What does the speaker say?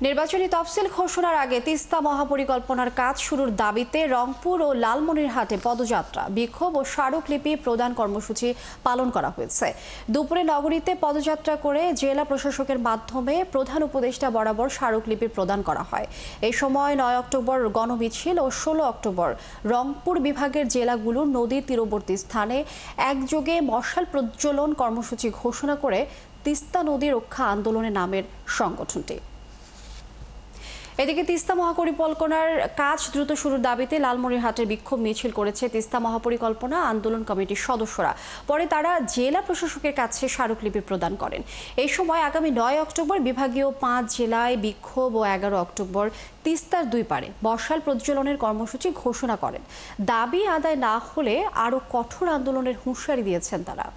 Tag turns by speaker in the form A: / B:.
A: নির্বাচনী তফসিল ঘোষণার আগে তিস্তা মহাপরিকল্পনার কাজ শুরুর দাবিতে রংপুর ও লালমনিরহাটে পদযাত্রা, বিক্ষোভ ও স্মারকলিপি প্রদান কর্মসূচি পালন করা হয়েছে। দুপুরে নগরীতে পদযাত্রা করে জেলা প্রশাসকের মাধ্যমে প্রধান উপদেষ্টা বরাবর স্মারকলিপি প্রদান করা হয়। এই সময় 9 অক্টোবর গণমিছিল ও 16 অক্টোবর রংপুর বিভাগের জেলাগুলোর নদীর তীরবর্তী স্থানে একযোগে মশাল প্রজ্বলন কর্মসূচি ঘোষণা করে তিস্তা নদী রক্ষা আন্দোলনের নামের সংগঠনটি। এদিকে তিস্তা মহাপরিকল্পনার কাজ দ্রুত শুরুর দাবিতে লালমনিরহাটের বিক্ষোভ মিছিল করেছে তিস্তা মহাপরিকল্পনা আন্দোলন কমিটির সদস্যরা। পরে তারা জেলা প্রশাসকের কাছে স্মারকলিপি প্রদান করেন। এই সময় আগামী 9 অক্টোবর বিভাগীয় 5 জেলায় বিক্ষোভ ও 11 অক্টোবর তিস্তার 2 পারে মশাল প্রজ্বলনের কর্মসূচি ঘোষণা করেন। দাবি আদায় না হলে আরও কঠোর আন্দোলনের হুঁশিয়ারি দিয়েছেন তারা।